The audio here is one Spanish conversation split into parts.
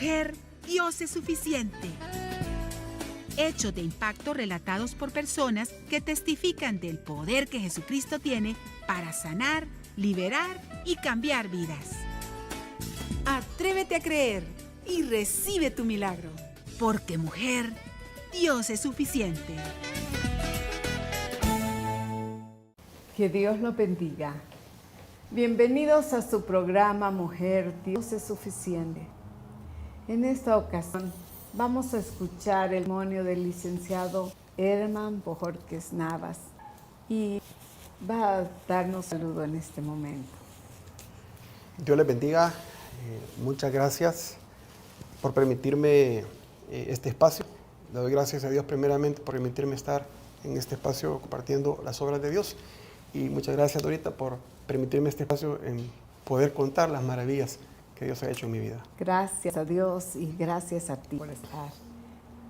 Mujer, Dios es suficiente. Hechos de impacto relatados por personas que testifican del poder que Jesucristo tiene para sanar, liberar y cambiar vidas. Atrévete a creer y recibe tu milagro. Porque mujer, Dios es suficiente. Que Dios los bendiga. Bienvenidos a su programa Mujer, Dios es suficiente. En esta ocasión vamos a escuchar el testimonio del licenciado Herman Bojorquez Navas y va a darnos saludo en este momento. Dios les bendiga. Muchas gracias por permitirme este espacio. Le doy gracias a Dios primeramente por permitirme estar en este espacio compartiendo las obras de Dios. Y muchas gracias, Dorita, por permitirme este espacio en poder contar las maravillas que Dios ha hecho en mi vida. Gracias a Dios y gracias a ti por estar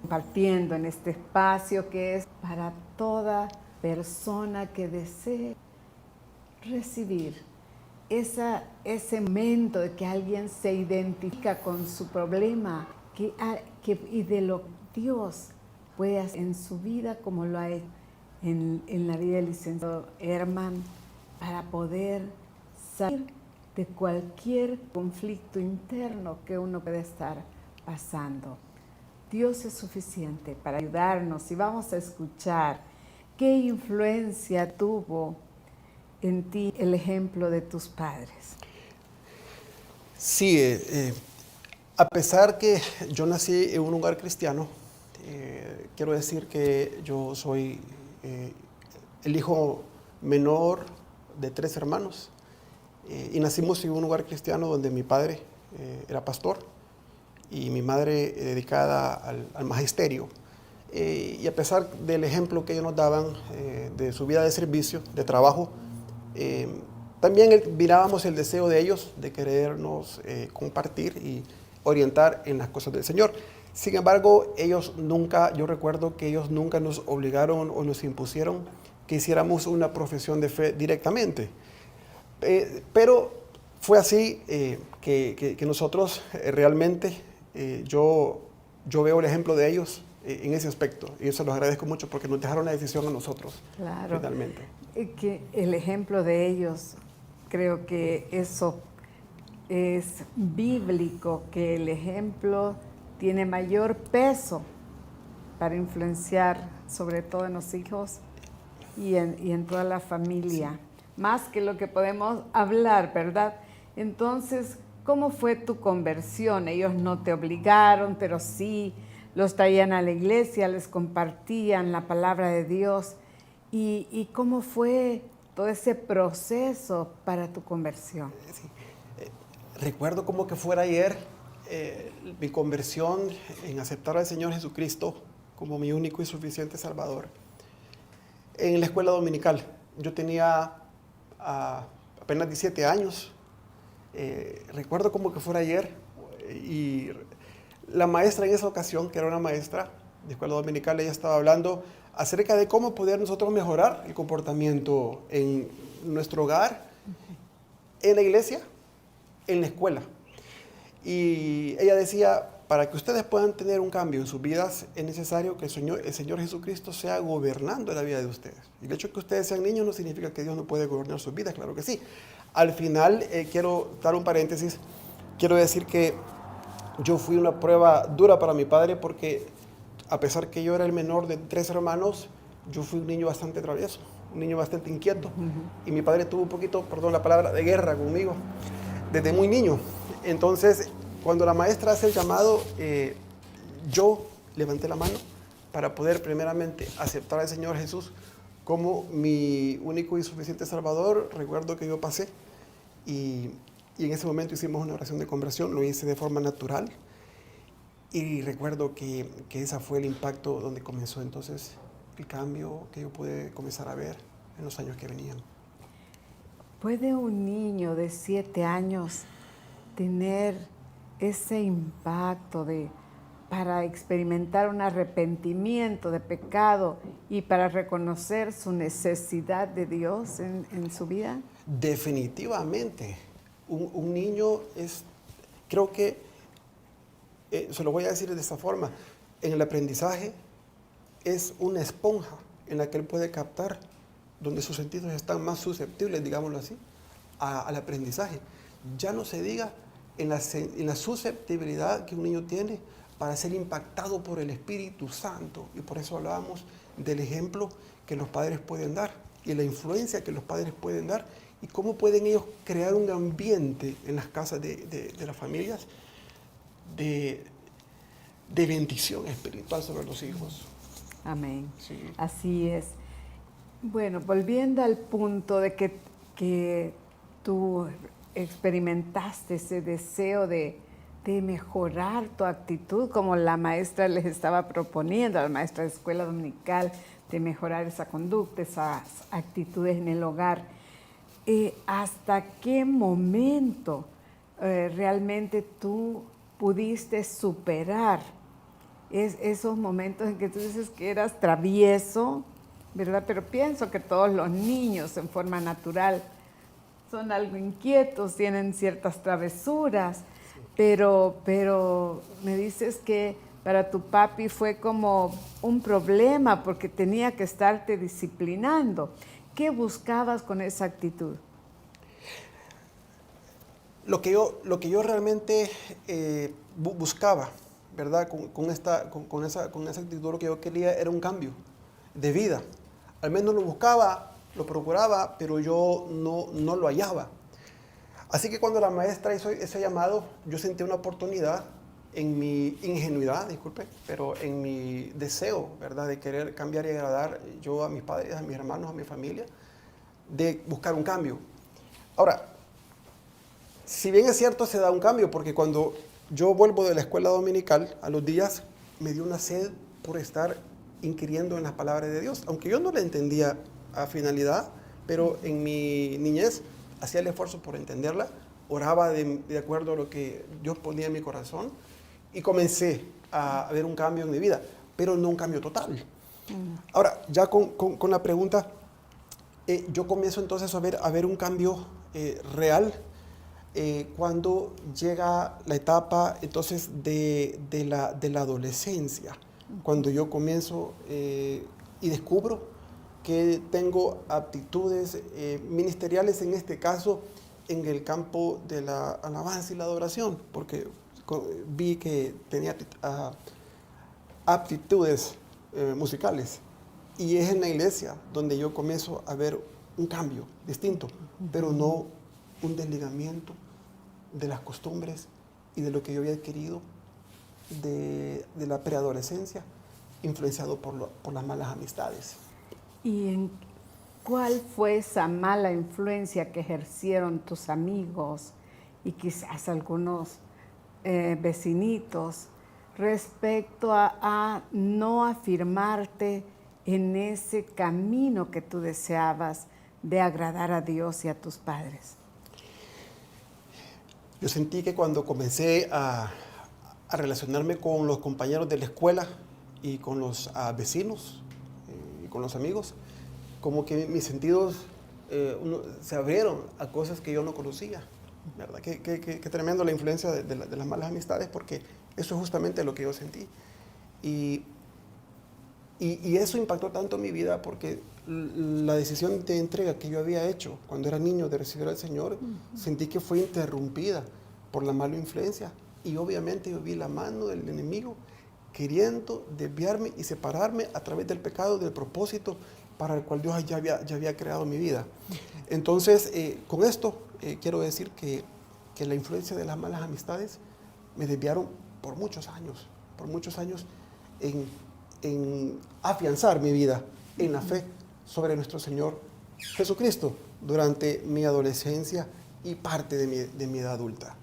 compartiendo en este espacio que es para toda persona que desee recibir ese momento de que alguien se identifica con su problema y de lo que Dios puede hacer en su vida como lo ha hecho en la vida del licenciado Herman para poder salir de cualquier conflicto interno que uno pueda estar pasando. Dios es suficiente para ayudarnos y vamos a escuchar qué influencia tuvo en ti el ejemplo de tus padres. Sí, a pesar que yo nací en un hogar cristiano, quiero decir que yo soy el hijo menor de 3 hermanos y nacimos en un hogar cristiano donde mi padre era pastor y mi madre dedicada al magisterio. Y a pesar del ejemplo que ellos nos daban de su vida de servicio, de trabajo, también mirábamos el deseo de ellos de querernos compartir y orientar en las cosas del Señor. Sin embargo, yo recuerdo que ellos nunca nos obligaron o nos impusieron que hiciéramos una profesión de fe directamente. Pero fue así que nosotros realmente, yo veo el ejemplo de ellos en ese aspecto. Y eso los agradezco mucho porque nos dejaron la decisión a nosotros. Claro. Finalmente. Que el ejemplo de ellos, creo que eso es bíblico, que el ejemplo tiene mayor peso para influenciar sobre todo en los hijos y en toda la familia, sí, más que lo que podemos hablar, ¿verdad? Entonces, ¿cómo fue tu conversión? Ellos no te obligaron, pero sí los traían a la iglesia, les compartían la palabra de Dios. ¿Y cómo fue todo ese proceso para tu conversión? Sí. Recuerdo como que fuera ayer mi conversión en aceptar al Señor Jesucristo como mi único y suficiente Salvador. En la escuela dominical, yo tenía apenas 17 años. Recuerdo como que fuera ayer y la maestra en esa ocasión, que era una maestra de escuela dominical, ella estaba hablando acerca de cómo poder nosotros mejorar el comportamiento en nuestro hogar, en la iglesia, en la escuela. Y ella decía, para que ustedes puedan tener un cambio en sus vidas, es necesario que el Señor Jesucristo sea gobernando la vida de ustedes. Y el hecho de que ustedes sean niños no significa que Dios no puede gobernar sus vidas, claro que sí. Al final, quiero dar un paréntesis, quiero decir que yo fui una prueba dura para mi padre porque a pesar que yo era el menor de 3 hermanos, yo fui un niño bastante travieso, un niño bastante inquieto. Y mi padre tuvo un poquito, perdón la palabra, de guerra conmigo desde muy niño. Entonces, cuando la maestra hace el llamado, yo levanté la mano para poder primeramente aceptar al Señor Jesús como mi único y suficiente Salvador. Recuerdo que yo pasé y en ese momento hicimos una oración de conversión, lo hice de forma natural y recuerdo que ese fue el impacto donde comenzó entonces el cambio que yo pude comenzar a ver en los años que venían. ¿Puede un niño de 7 años tener ese impacto para experimentar un arrepentimiento de pecado y para reconocer su necesidad de Dios en su vida? Definitivamente. Un niño creo que se lo voy a decir de esta forma, en el aprendizaje es una esponja en la que él puede captar, donde sus sentidos están más susceptibles, digámoslo así, al aprendizaje. Ya no se diga en la susceptibilidad que un niño tiene para ser impactado por el Espíritu Santo. Y por eso hablábamos del ejemplo que los padres pueden dar y la influencia que los padres pueden dar y cómo pueden ellos crear un ambiente en las casas de las familias de bendición espiritual sobre los hijos. Amén. Sí. Así es. Bueno, volviendo al punto de que tú experimentaste ese deseo de mejorar tu actitud, como la maestra les estaba proponiendo, a la maestra de escuela dominical, de mejorar esa conducta, esas actitudes en el hogar. ¿Hasta qué momento realmente tú pudiste superar esos momentos en que tú dices que eras travieso, ¿verdad? Pero pienso que todos los niños en forma natural son algo inquietos, tienen ciertas travesuras, sí. pero me dices que para tu papi fue como un problema porque tenía que estarte disciplinando. ¿Qué buscabas con esa actitud? Lo que yo realmente buscaba, ¿verdad? Con esa actitud, lo que yo quería era un cambio de vida. Al menos lo buscaba, lo procuraba, pero yo no lo hallaba. Así que cuando la maestra hizo ese llamado, yo sentí una oportunidad en mi ingenuidad, disculpe, pero en mi deseo, ¿verdad?, de querer cambiar y agradar yo a mis padres, a mis hermanos, a mi familia, de buscar un cambio. Ahora, si bien es cierto, se da un cambio, porque cuando yo vuelvo de la escuela dominical, a los días me dio una sed por estar inquiriendo en las palabras de Dios, aunque yo no la entendía a finalidad, pero en mi niñez hacía el esfuerzo por entenderla, oraba de acuerdo a lo que Dios ponía en mi corazón y comencé a ver un cambio en mi vida, pero no un cambio total. Ahora, ya con la pregunta, yo comienzo entonces a ver un cambio real cuando llega la etapa entonces de la adolescencia, cuando yo comienzo y descubro que tengo aptitudes ministeriales, en este caso en el campo de la alabanza y la adoración, porque vi que tenía aptitudes musicales, y es en la iglesia donde yo comienzo a ver un cambio distinto, pero no un desligamiento de las costumbres y de lo que yo había adquirido de la preadolescencia, influenciado por las malas amistades. ¿Y cuál fue esa mala influencia que ejercieron tus amigos y quizás algunos vecinitos respecto a no afirmarte en ese camino que tú deseabas de agradar a Dios y a tus padres? Yo sentí que cuando comencé a relacionarme con los compañeros de la escuela y con los vecinos y con los amigos, como que mis sentidos se abrieron a cosas que yo no conocía, ¿verdad? Qué tremendo la influencia de las malas amistades, porque eso es justamente lo que yo sentí. Y eso impactó tanto mi vida, porque la decisión de entrega que yo había hecho cuando era niño de recibir al Señor, sentí que fue interrumpida por la mala influencia. Y obviamente yo vi la mano del enemigo queriendo desviarme y separarme a través del pecado, del propósito para el cual Dios ya había creado mi vida. Entonces, con esto quiero decir que la influencia de las malas amistades me desviaron por muchos años en afianzar mi vida en la fe sobre nuestro Señor Jesucristo durante mi adolescencia y parte de mi edad adulta.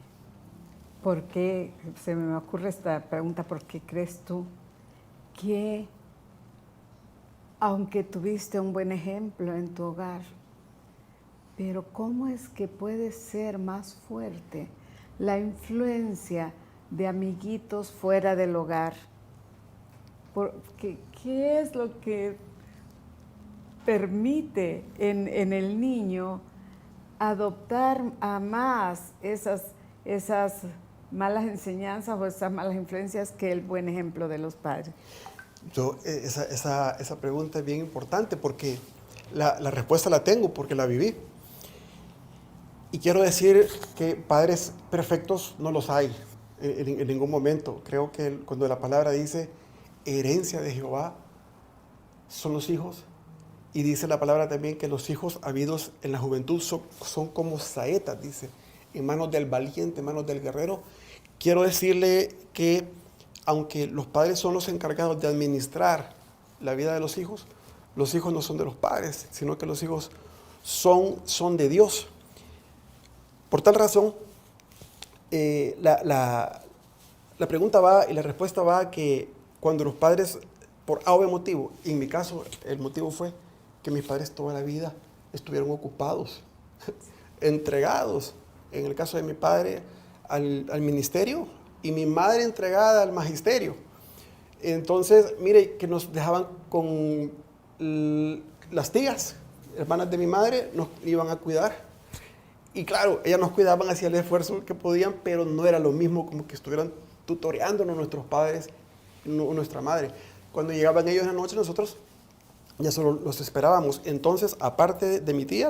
¿Por qué? Se me ocurre esta pregunta, ¿por qué crees tú que, aunque tuviste un buen ejemplo en tu hogar, pero cómo es que puede ser más fuerte la influencia de amiguitos fuera del hogar? ¿Qué es lo que permite en el niño adoptar a más esas malas enseñanzas o esas malas influencias que el buen ejemplo de los padres? Esa pregunta es bien importante porque la respuesta la tengo porque la viví. Y quiero decir que padres perfectos no los hay en ningún momento. Creo que cuando la palabra dice herencia de Jehová son los hijos, y dice la palabra también que los hijos habidos en la juventud son como saetas, dice, en manos del valiente, en manos del guerrero. Quiero decirle que aunque los padres son los encargados de administrar la vida de los hijos no son de los padres, sino que los hijos son de Dios. Por tal razón, la pregunta va y la respuesta va a que cuando los padres, por A o B motivo, y en mi caso el motivo fue que mis padres toda la vida estuvieron ocupados, entregados, en el caso de mi padre, al ministerio, y mi madre entregada al magisterio. Entonces, mire, que nos dejaban con las tías, hermanas de mi madre, nos iban a cuidar. Y claro, ellas nos cuidaban, hacían el esfuerzo que podían, pero no era lo mismo como que estuvieran tutoreándonos nuestros padres, nuestra madre. Cuando llegaban ellos en la noche, nosotros ya solo los esperábamos. Entonces, aparte de mi tía,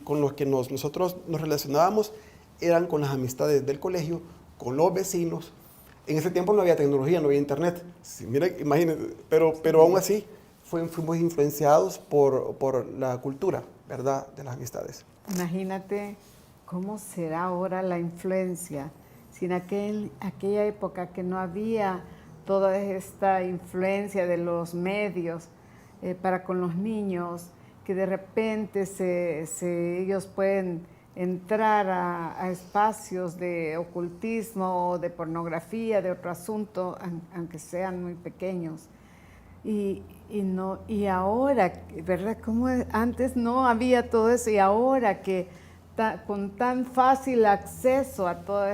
con los que nosotros nos relacionábamos, eran con las amistades del colegio, con los vecinos. En ese tiempo no había tecnología, no había internet. Sí, mira, imagínense, pero aún así fuimos influenciados por la cultura, ¿verdad?, de las amistades. Imagínate cómo será ahora la influencia, si en aquella época que no había toda esta influencia de los medios para con los niños, que de repente ellos pueden entrar a espacios de ocultismo, de pornografía, de otro asunto, aunque sean muy pequeños. Y ahora, ¿verdad? Como antes no había todo eso, y ahora que con tan fácil acceso a todos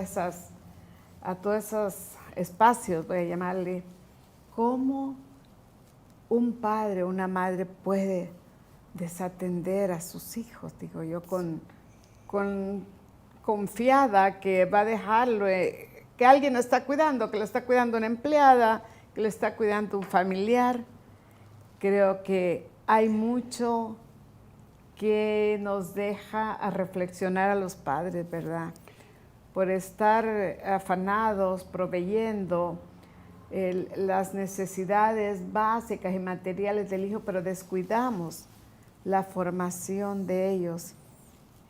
esos espacios, voy a llamarle, ¿cómo un padre o una madre puede desatender a sus hijos? Digo yo, confiada que va a dejarlo, que alguien lo está cuidando, que lo está cuidando una empleada, que lo está cuidando un familiar. Creo que hay mucho que nos deja a reflexionar a los padres, ¿verdad? Por estar afanados, proveyendo las necesidades básicas y materiales del hijo, pero descuidamos la formación de ellos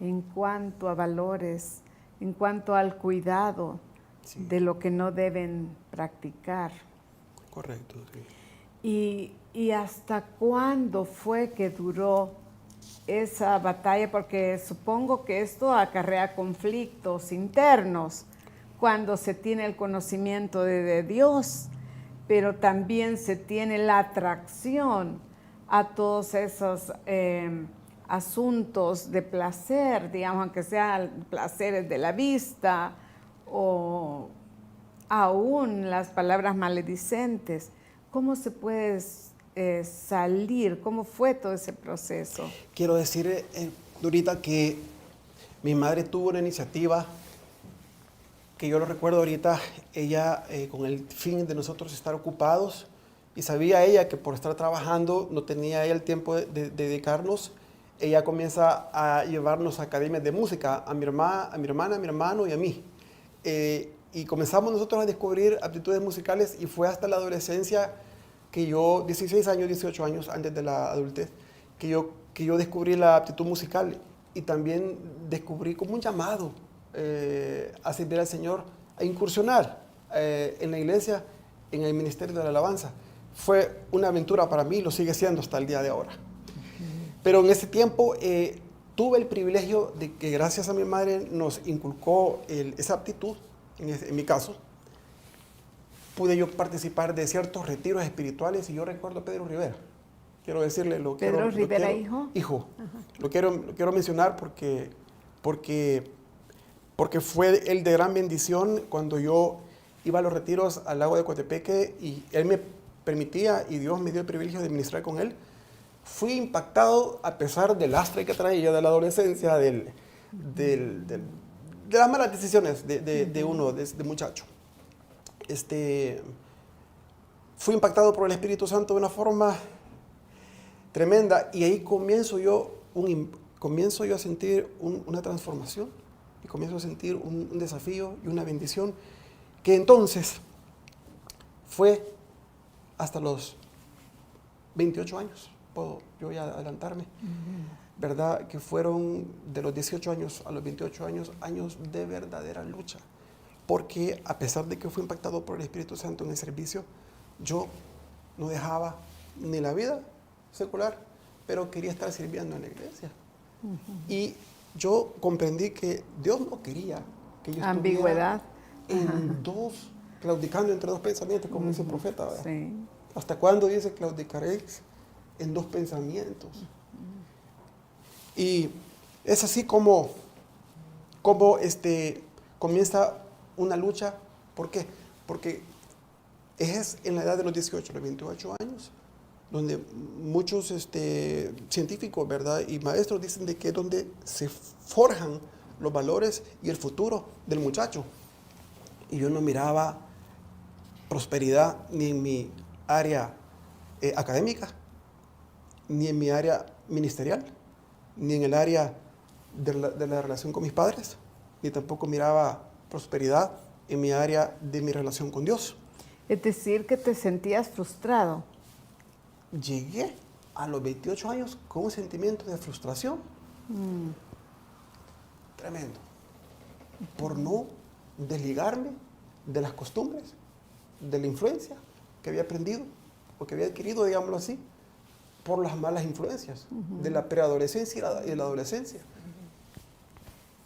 en cuanto a valores, en cuanto al cuidado de lo que no deben practicar. Correcto, sí. ¿Y hasta cuándo fue que duró esa batalla? Porque supongo que esto acarrea conflictos internos cuando se tiene el conocimiento de Dios, pero también se tiene la atracción a todos esos asuntos de placer, digamos, aunque sean placeres de la vista o aún las palabras maledicentes. ¿Cómo se puede salir? ¿Cómo fue todo ese proceso? Quiero decir, Dorita, que mi madre tuvo una iniciativa que yo lo recuerdo ahorita. Ella, con el fin de nosotros estar ocupados, y sabía ella que por estar trabajando no tenía ella el tiempo de dedicarnos, ella comienza a llevarnos a academias de música, a mi hermana, a mi hermano y a mí. Y comenzamos nosotros a descubrir aptitudes musicales, y fue hasta la adolescencia que yo, 16 años, 18 años antes de la adultez, que yo descubrí la aptitud musical, y también descubrí como un llamado a servir al Señor, a incursionar en la iglesia, en el ministerio de la alabanza. Fue una aventura para mí, lo sigue siendo hasta el día de ahora. Pero en ese tiempo tuve el privilegio de que, gracias a mi madre, nos inculcó esa aptitud. En mi caso, pude yo participar de ciertos retiros espirituales, y yo recuerdo a Pedro Rivera. Quiero decirle lo que... ¿Pedro Rivera, hijo? Hijo. Lo quiero mencionar porque fue él de gran bendición cuando yo iba a los retiros al lago de Coatepeque, y él me permitía, y Dios me dio el privilegio de ministrar con él. Fui impactado, a pesar del lastre que traía yo de la adolescencia, de las malas decisiones de uno, de muchacho. Fui impactado por el Espíritu Santo de una forma tremenda y ahí comienzo yo a sentir una transformación y comienzo a sentir un desafío y una bendición que entonces fue hasta los 28 años, puedo yo ya adelantarme, ¿verdad? Que fueron de los 18 años a los 28 años, años de verdadera lucha, porque a pesar de que fui impactado por el Espíritu Santo en el servicio, yo no dejaba ni la vida secular, pero quería estar sirviendo en la iglesia. Y yo comprendí que Dios no quería que yo ambigüedad en dos, claudicando entre dos pensamientos, como dice el profeta, ¿verdad? Sí. ¿Hasta cuándo dice claudicaréis en dos pensamientos? Y es así como comienza una lucha. ¿Por qué? Porque es en la edad de los 18, los 28 años, donde muchos científicos, ¿verdad? Y maestros dicen de que es donde se forjan los valores y el futuro del muchacho. Y yo no miraba prosperidad ni en mi área académica, ni en mi área ministerial, ni en el área de la relación con mis padres, ni tampoco miraba prosperidad en mi área de mi relación con Dios. Es decir, que te sentías frustrado. Llegué a los 28 años con un sentimiento de frustración tremendo, por no desligarme de las costumbres, de la influencia que había aprendido o que había adquirido, digámoslo así, por las malas influencias de la preadolescencia y de la adolescencia.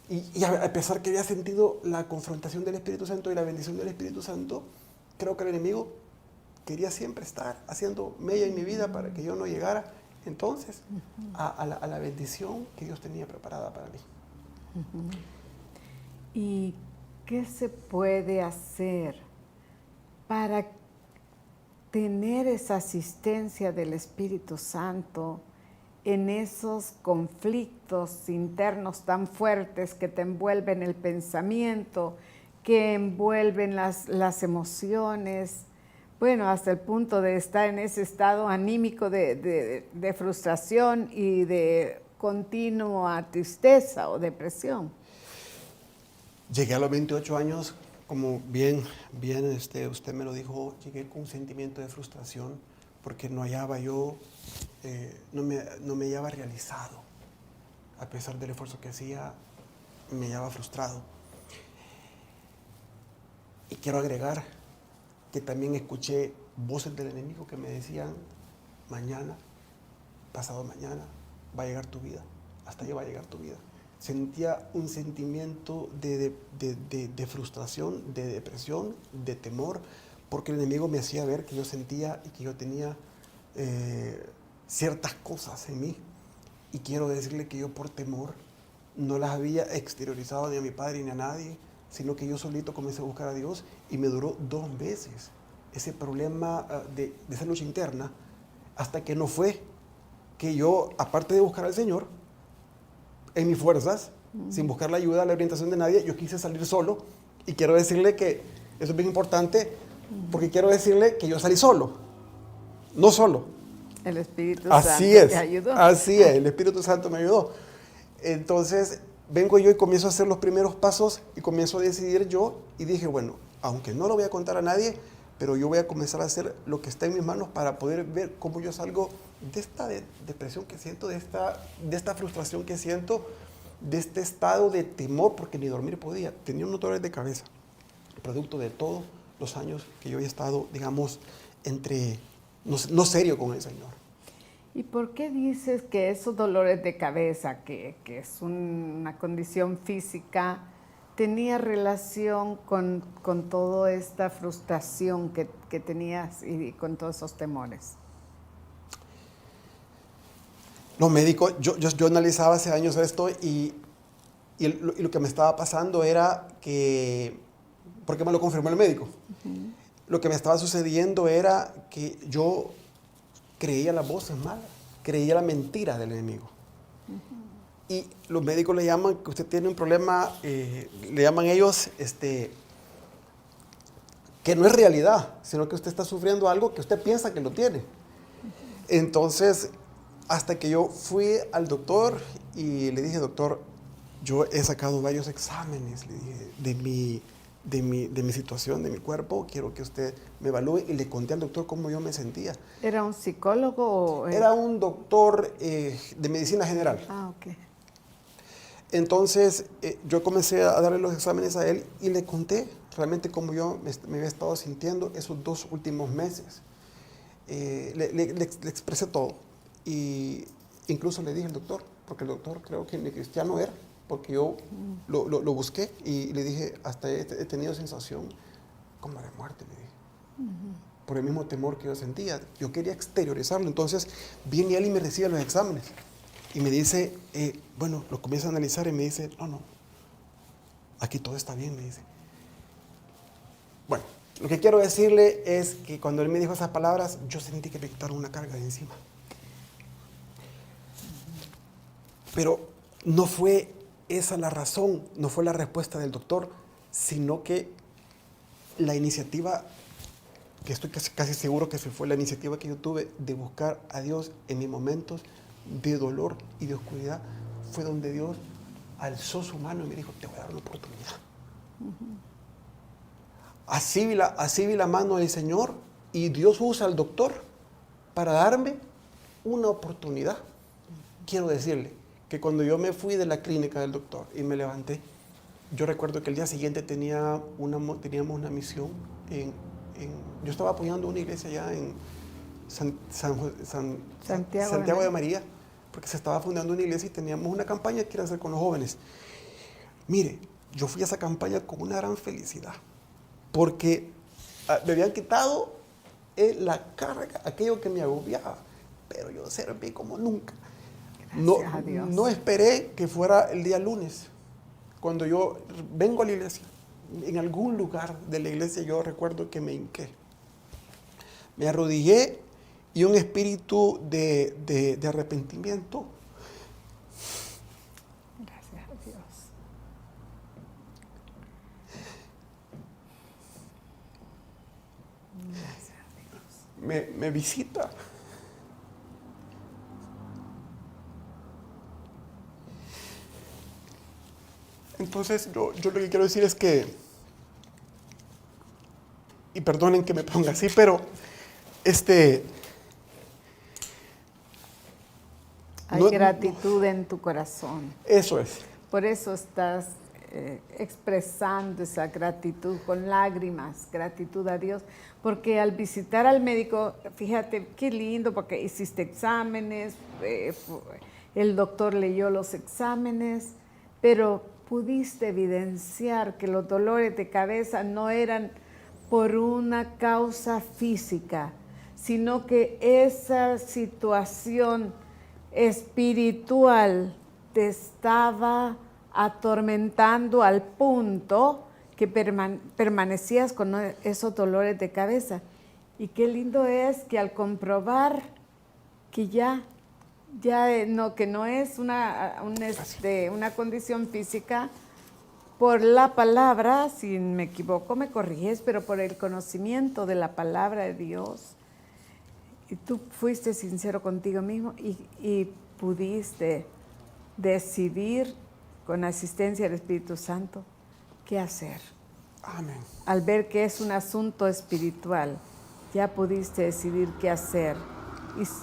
Y a pesar que había sentido la confrontación del Espíritu Santo y la bendición del Espíritu Santo, creo que el enemigo quería siempre estar haciendo mella en mi vida para que yo no llegara entonces a la bendición que Dios tenía preparada para mí. ¿Y qué se puede hacer para tener esa asistencia del Espíritu Santo en esos conflictos internos tan fuertes que te envuelven el pensamiento, que envuelven las emociones? Bueno, hasta el punto de estar en ese estado anímico de frustración y de continua tristeza o depresión. Llegué a los 28 años, como bien usted me lo dijo, llegué con un sentimiento de frustración porque no hallaba yo, no me hallaba realizado. A pesar del esfuerzo que hacía, me hallaba frustrado. Y quiero agregar que también escuché voces del enemigo que me decían, mañana, pasado mañana, va a llegar tu vida, hasta ahí va a llegar tu vida. Sentía un sentimiento de frustración, de depresión, de temor, porque el enemigo me hacía ver que yo sentía y que yo tenía ciertas cosas en mí. Y quiero decirle que yo por temor no las había exteriorizado ni a mi padre ni a nadie, sino que yo solito comencé a buscar a Dios y me duró 2 meses ese problema de esa lucha interna, hasta que no fue que yo, aparte de buscar al Señor, en mis fuerzas, sin buscar la ayuda, la orientación de nadie, yo quise salir solo. Y quiero decirle que eso es bien importante, porque quiero decirle que yo salí solo, no solo. El Espíritu Santo te ayudó. Así es, el Espíritu Santo me ayudó. Entonces, vengo yo y comienzo a hacer los primeros pasos y comienzo a decidir yo y dije, bueno, aunque no lo voy a contar a nadie, pero yo voy a comenzar a hacer lo que está en mis manos para poder ver cómo yo salgo de esta depresión que siento, de esta frustración que siento, de este estado de temor, porque ni dormir podía. Tenía unos dolores de cabeza, producto de todos los años que yo había estado, digamos, no serio con el Señor. ¿Y por qué dices que esos dolores de cabeza, que es una condición física, tenía relación con toda esta frustración que tenías y con todos esos temores? Los médicos, yo analizaba hace años esto y lo que me estaba pasando era que, porque me lo confirmó el médico, lo que me estaba sucediendo era que yo creía las voces malas, creía la mentira del enemigo. y los médicos le llaman que usted tiene un problema, le llaman ellos, que no es realidad, sino que usted está sufriendo algo que usted piensa que lo tiene. Entonces, hasta que yo fui al doctor y le dije, doctor, yo he sacado varios exámenes, le dije, de mi situación, de mi cuerpo, quiero que usted me evalúe, y le conté al doctor cómo yo me sentía. ¿Era un psicólogo o...? Era un doctor de medicina general. Ah, ok. Entonces, yo comencé a darle los exámenes a él y le conté realmente cómo yo me había estado sintiendo esos 2 últimos meses. Le expresé todo. Y incluso le dije al doctor, porque el doctor creo que ni cristiano era, porque yo lo busqué y le dije, hasta he tenido sensación como de muerte, le dije. Por el mismo temor que yo sentía. Yo quería exteriorizarlo. Entonces, viene él y me recibe los exámenes. Y me dice, bueno, lo comienza a analizar y me dice, no, aquí todo está bien, me dice. Bueno, lo que quiero decirle es que cuando él me dijo esas palabras, yo sentí que me quitaron una carga de encima. Pero no fue esa la razón, no fue la respuesta del doctor, sino que la iniciativa, que estoy casi seguro que fue la iniciativa que yo tuve de buscar a Dios en mis momentos de dolor y de oscuridad, fue donde Dios alzó su mano y me dijo, te voy a dar una oportunidad. Así vi la mano del Señor, y Dios usa al doctor para darme una oportunidad. Quiero decirle que cuando yo me fui de la clínica del doctor y me levanté, yo recuerdo que el día siguiente teníamos una misión yo estaba apoyando una iglesia allá en Santiago de María, porque se estaba fundando una iglesia y teníamos una campaña que era hacer con los jóvenes. Mire, yo fui a esa campaña con una gran felicidad, porque me habían quitado la carga, aquello que me agobiaba, pero yo serví como nunca. Gracias a Dios. No esperé que fuera el día lunes. Cuando yo vengo a la iglesia, en algún lugar de la iglesia, yo recuerdo que me hinqué. Me arrodillé y un espíritu de arrepentimiento. Gracias a Dios. Gracias a Dios. Me visita. Entonces, yo lo que quiero decir es que, y perdonen que me ponga así, pero hay gratitud en tu corazón. Eso es. Por eso estás expresando esa gratitud con lágrimas, gratitud a Dios, porque al visitar al médico, fíjate qué lindo, porque hiciste exámenes, el doctor leyó los exámenes, pero pudiste evidenciar que los dolores de cabeza no eran por una causa física, sino que esa situación espiritual te estaba atormentando al punto que permanecías con esos dolores de cabeza. Y qué lindo es que al comprobar que que no es una condición física, por la palabra, si me equivoco me corriges, pero por el conocimiento de la palabra de Dios, y tú fuiste sincero contigo mismo y pudiste decidir con asistencia del Espíritu Santo qué hacer. Amén. Al ver que es un asunto espiritual, ya pudiste decidir qué hacer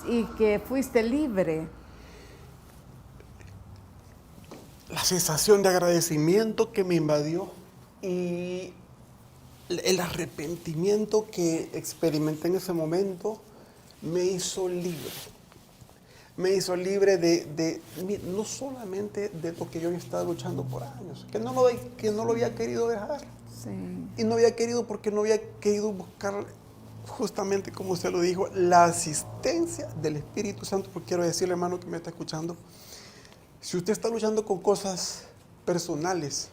y que fuiste libre. La sensación de agradecimiento que me invadió y el arrepentimiento que experimenté en ese momento me hizo libre. Me hizo libre no solamente de lo que yo había estado luchando por años, que no lo había querido dejar. Sí. Y no había querido porque no había querido buscar, justamente como usted lo dijo, la asistencia del Espíritu Santo. Porque quiero decirle, hermano, que me está escuchando, si usted está luchando con cosas personales,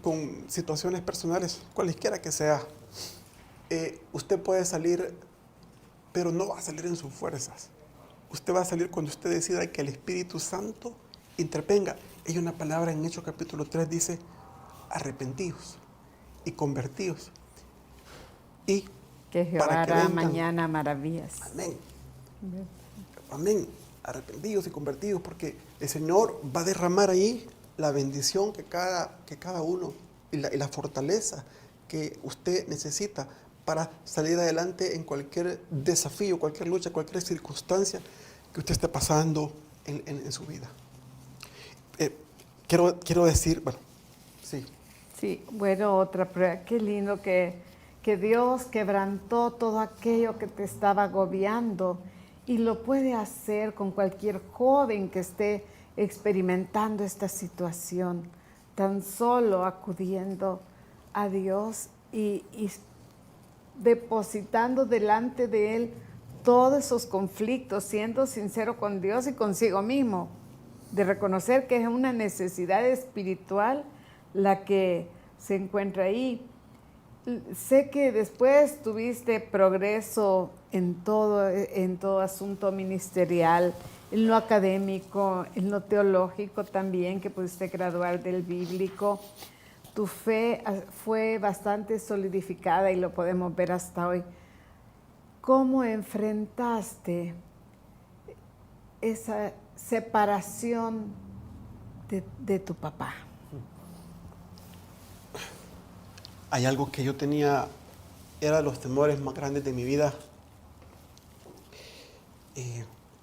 con situaciones personales, cualesquiera que sea, usted puede salir, pero no va a salir en sus fuerzas. Usted va a salir cuando usted decida que el Espíritu Santo intervenga. Hay una palabra en Hechos capítulo 3, dice, arrepentidos y convertidos. Y Que Jehová para que hará vengan. mañana maravillas. Amén. Amén. Arrepentidos y convertidos, porque el Señor va a derramar ahí la bendición que cada uno y la fortaleza que usted necesita para salir adelante en cualquier desafío, cualquier lucha, cualquier circunstancia que usted esté pasando en su vida. Quiero decir, bueno, sí. Sí, bueno, otra prueba. Qué lindo que Dios quebrantó todo aquello que te estaba agobiando y lo puede hacer con cualquier joven que esté experimentando esta situación, tan solo acudiendo a Dios y depositando delante de Él todos esos conflictos, siendo sincero con Dios y consigo mismo, de reconocer que es una necesidad espiritual la que se encuentra ahí. Sé que después tuviste progreso en todo asunto ministerial, en lo académico, en lo teológico también, que pudiste graduar del bíblico. Tu fe fue bastante solidificada y lo podemos ver hasta hoy. ¿Cómo enfrentaste esa separación de tu papá? Hay algo que yo tenía, era de los temores más grandes de mi vida.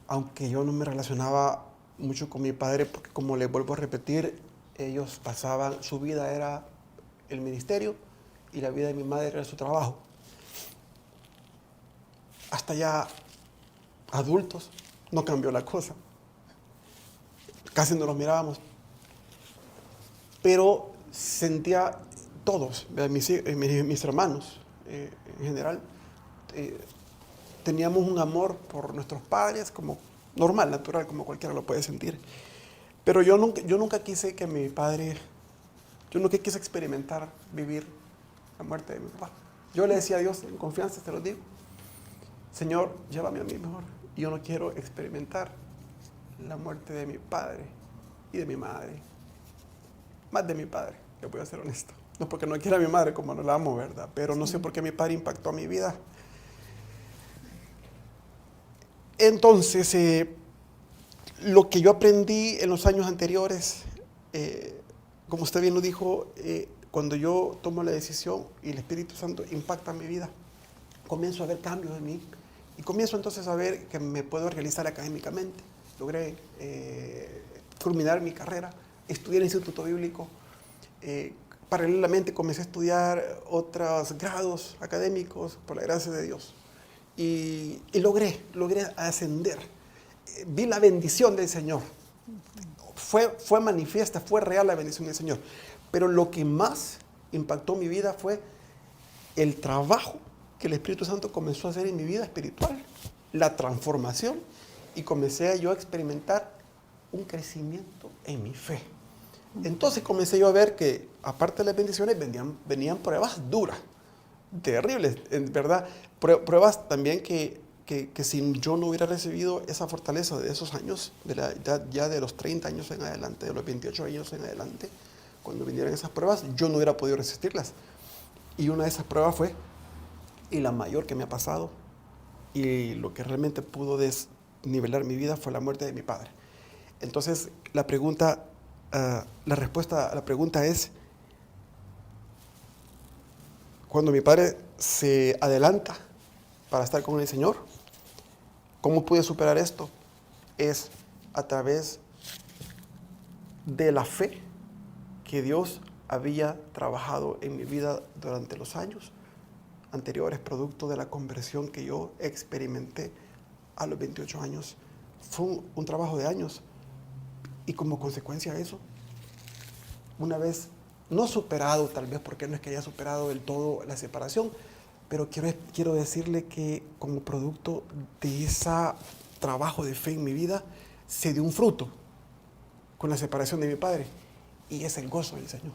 Aunque yo no me relacionaba mucho con mi padre, porque como les vuelvo a repetir, ellos pasaban, su vida era el ministerio y la vida de mi madre era su trabajo. Hasta ya adultos no cambió la cosa. Casi no los mirábamos. Pero sentía todos, mis hermanos en general, teníamos un amor por nuestros padres como normal, natural, como cualquiera lo puede sentir. Pero yo nunca quise que mi padre, yo nunca quise experimentar vivir la muerte de mi papá. Yo le decía a Dios, en confianza te lo digo, Señor, llévame a mí mejor. Yo no quiero experimentar la muerte de mi padre y de mi madre. Más de mi padre, le voy a ser honesto. No porque no quiera a mi madre como no la amo, ¿verdad? Pero no sé por qué mi padre impactó a mi vida. Entonces, lo que yo aprendí en los años anteriores, como usted bien lo dijo, cuando yo tomo la decisión y el Espíritu Santo impacta mi vida, comienzo a ver cambios en mí y comienzo entonces a ver que me puedo realizar académicamente. Logré culminar mi carrera, estudié en el Instituto Bíblico. Paralelamente comencé a estudiar otros grados académicos por la gracia de Dios y logré ascender. Vi la bendición del Señor. Fue manifiesta, fue real la bendición del Señor. Pero lo que más impactó mi vida fue el trabajo que el Espíritu Santo comenzó a hacer en mi vida espiritual, la transformación, y comencé yo a experimentar un crecimiento en mi fe. Entonces comencé yo a ver que, aparte de las bendiciones, venían pruebas duras, terribles, en verdad. Pruebas también que si yo no hubiera recibido esa fortaleza de esos años, ya de los 30 años en adelante, de los 28 años en adelante, cuando vinieran esas pruebas, yo no hubiera podido resistirlas. Y una de esas pruebas fue, y la mayor que me ha pasado, y lo que realmente pudo desnivelar mi vida fue la muerte de mi padre. Entonces, la respuesta a la pregunta es, cuando mi padre se adelanta para estar con el Señor, ¿cómo pude superar esto? Es a través de la fe que Dios había trabajado en mi vida durante los años anteriores, producto de la conversión que yo experimenté a los 28 años. Fue un trabajo de años. Y como consecuencia de eso, una vez no superado, tal vez porque no es que haya superado del todo la separación, pero quiero decirle que como producto de ese trabajo de fe en mi vida, se dio un fruto con la separación de mi padre, y es el gozo del Señor.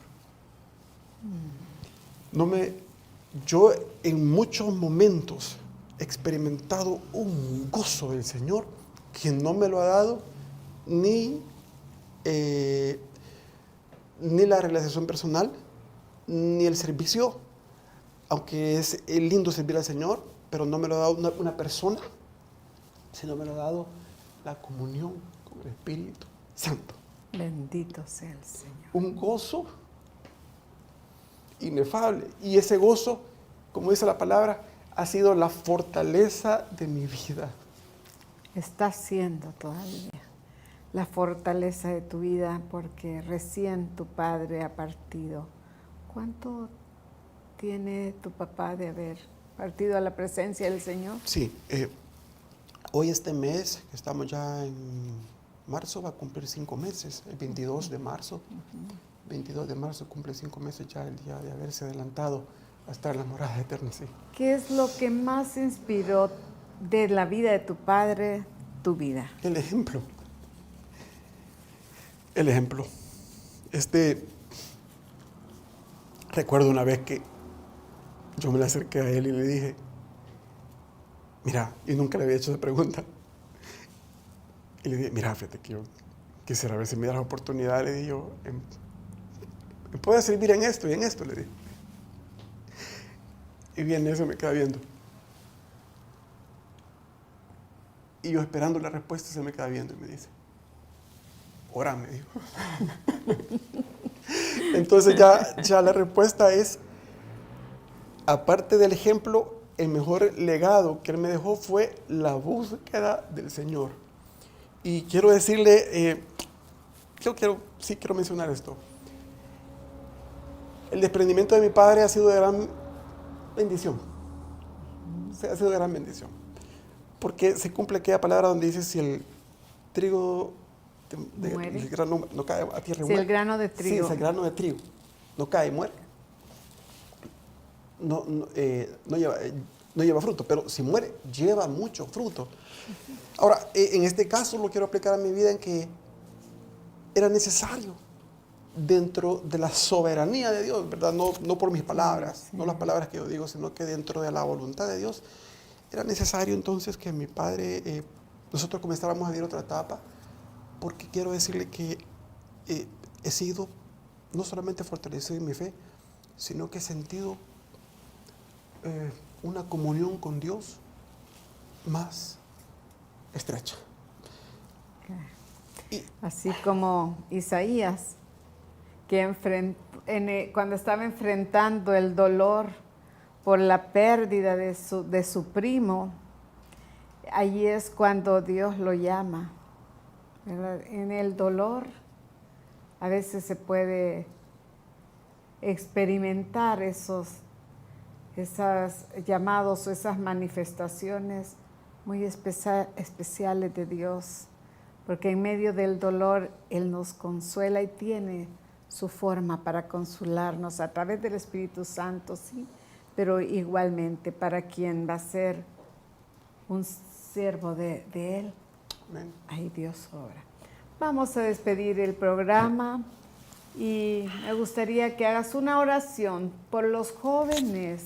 Yo en muchos momentos he experimentado un gozo del Señor que no me lo ha dado ni ni la realización personal, ni el servicio, aunque es lindo servir al Señor, pero no me lo ha dado una persona, sino me lo ha dado la comunión con el Espíritu Santo. Bendito sea el Señor. Un gozo inefable. Y ese gozo, como dice la palabra, ha sido la fortaleza de mi vida. Está siendo todavía la fortaleza de tu vida porque recién tu padre ha partido. ¿Cuánto tiene tu papá de haber partido a la presencia del Señor? Sí, hoy este mes, que estamos ya en marzo, va a cumplir 5 meses, el 22 de marzo. 22 de marzo cumple 5 meses ya el día de haberse adelantado a estar en la morada eterna, sí. ¿Qué es lo que más inspiró de la vida de tu padre, tu vida? El ejemplo. El ejemplo. Recuerdo una vez que yo me le acerqué a él y le dije, mira, y nunca le había hecho esa pregunta. Y le dije, mira, fíjate que yo quisiera ver si me das la oportunidad, le dije yo, me puede servir en esto y en esto, le dije. Y bien, eso me queda viendo. Y yo esperando la respuesta se me queda viendo y me dice, ora, me dijo. Entonces ya la respuesta es, aparte del ejemplo, el mejor legado que él me dejó fue la búsqueda del Señor. Y quiero decirle, quiero mencionar esto. El desprendimiento de mi padre ha sido de gran bendición. Ha sido de gran bendición. Porque se cumple aquella palabra donde dice, si el trigo el grano no cae a tierra y muere. Si el grano de trigo. Sí, si el grano de trigo no cae y muere. No lleva fruto, pero si muere, lleva mucho fruto. Ahora, en este caso lo quiero aplicar a mi vida en que era necesario dentro de la soberanía de Dios, ¿verdad? No por mis palabras, no las palabras que yo digo, sino que dentro de la voluntad de Dios, era necesario entonces que mi padre, nosotros comenzáramos a vivir otra etapa, porque quiero decirle que he sido no solamente fortalecido en mi fe, sino que he sentido una comunión con Dios más estrecha. Así como Isaías, que cuando estaba enfrentando el dolor por la pérdida de su primo, allí es cuando Dios lo llama, ¿verdad? En el dolor a veces se puede experimentar esos llamados o esas manifestaciones muy especiales de Dios, porque en medio del dolor Él nos consuela y tiene su forma para consolarnos a través del Espíritu Santo, sí, pero igualmente para quien va a ser un siervo de Él. Amén. Ahí Dios obra. Vamos a despedir el programa y me gustaría que hagas una oración por los jóvenes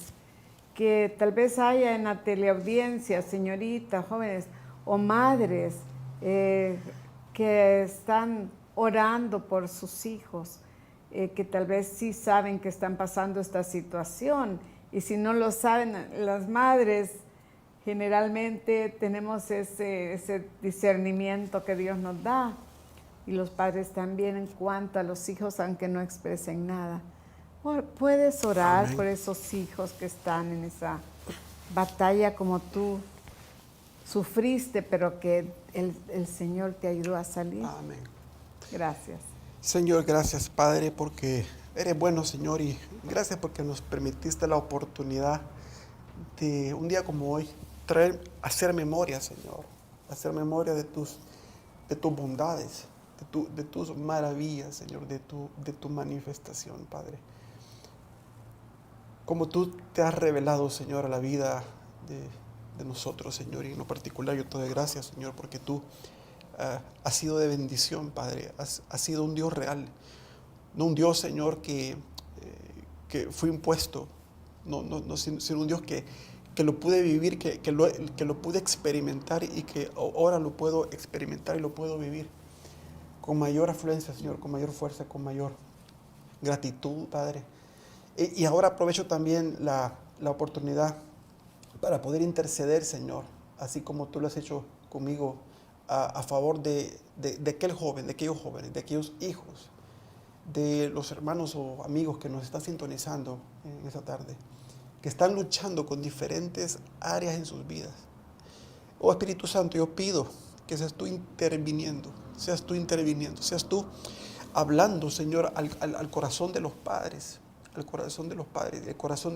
que tal vez haya en la teleaudiencia, señoritas, jóvenes o madres que están orando por sus hijos, que tal vez sí saben que están pasando esta situación, y si no lo saben, las madres generalmente tenemos ese discernimiento que Dios nos da, y los padres también en cuanto a los hijos, aunque no expresen nada. Puedes orar Amén. por esos hijos que están en esa batalla como tú sufriste, pero que el Señor te ayudó a salir. Amén. Gracias. Señor, gracias, Padre, porque eres bueno, Señor, y gracias porque nos permitiste la oportunidad de un día como hoy hacer memoria, Señor, hacer memoria de tus bondades, de tus maravillas, Señor, de tu manifestación, Padre. Como tú te has revelado, Señor, a la vida de nosotros, Señor, y en lo particular yo te doy gracias, Señor, porque tú has sido de bendición, Padre, has sido un Dios real, no un Dios, Señor, que fue impuesto, sino un Dios que lo pude vivir, que lo pude experimentar y que ahora lo puedo experimentar y lo puedo vivir. con mayor afluencia, Señor, con mayor fuerza, con mayor gratitud, Padre. Y ahora aprovecho también la oportunidad para poder interceder, Señor, así como tú lo has hecho conmigo, a favor de aquel joven, de aquellos jóvenes, de aquellos hijos, de los hermanos o amigos que nos están sintonizando en esta tarde, que están luchando con diferentes áreas en sus vidas. Oh Espíritu Santo, yo pido que seas tú interviniendo, seas tú hablando, Señor, al corazón de los padres, el corazón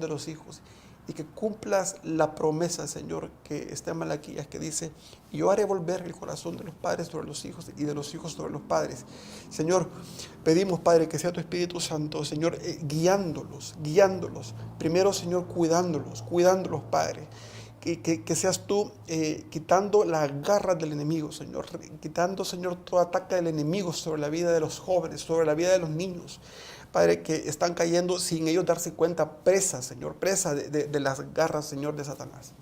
de los hijos, y que cumplas la promesa, Señor, que está en Malaquías, que dice: yo haré volver el corazón de los padres sobre los hijos y de los hijos sobre los padres. Señor, pedimos, Padre, que sea tu Espíritu Santo, Señor, guiándolos. Primero, Señor, cuidándolos, Padre. Que seas tú quitando las garras del enemigo, Señor. Quitando, Señor, todo ataque del enemigo sobre la vida de los jóvenes, sobre la vida de los niños. Padre, que están cayendo sin ellos darse cuenta, presa, Señor, presa de las garras, Señor, de Satanás.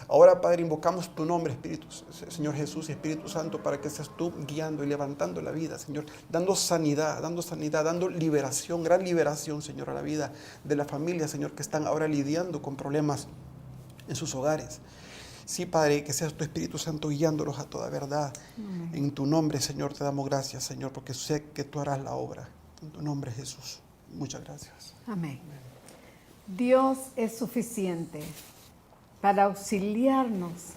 Ahora, Padre, invocamos tu nombre, Espíritu, Señor Jesús y Espíritu Santo, para que seas tú guiando y levantando la vida, Señor, dando sanidad, dando liberación, gran liberación, Señor, a la vida de la familia, Señor, que están ahora lidiando con problemas en sus hogares. Sí, Padre, que seas tu Espíritu Santo guiándolos a toda verdad. Amén. En tu nombre, Señor, te damos gracias, Señor, porque sé que tú harás la obra. En tu nombre, Jesús. Muchas gracias. Amén. Dios es suficiente para auxiliarnos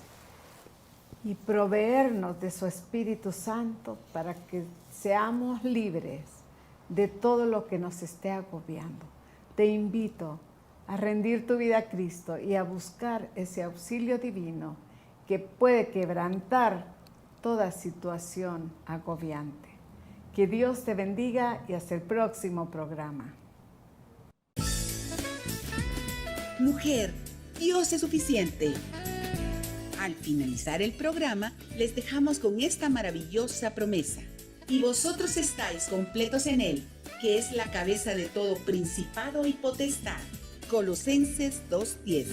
y proveernos de su Espíritu Santo para que seamos libres de todo lo que nos esté agobiando. Te invito a rendir tu vida a Cristo y a buscar ese auxilio divino que puede quebrantar toda situación agobiante. Que Dios te bendiga y hasta el próximo programa. Mujer, Dios es suficiente. Al finalizar el programa, les dejamos con esta maravillosa promesa. Y vosotros estáis completos en Él, que es la cabeza de todo principado y potestad. Colosenses 2:10.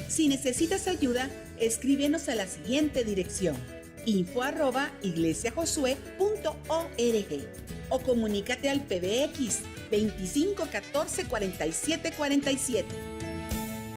Si necesitas ayuda, escríbenos a la siguiente dirección: info@iglesiajosué.org o comunícate al PBX 25 14 47 47.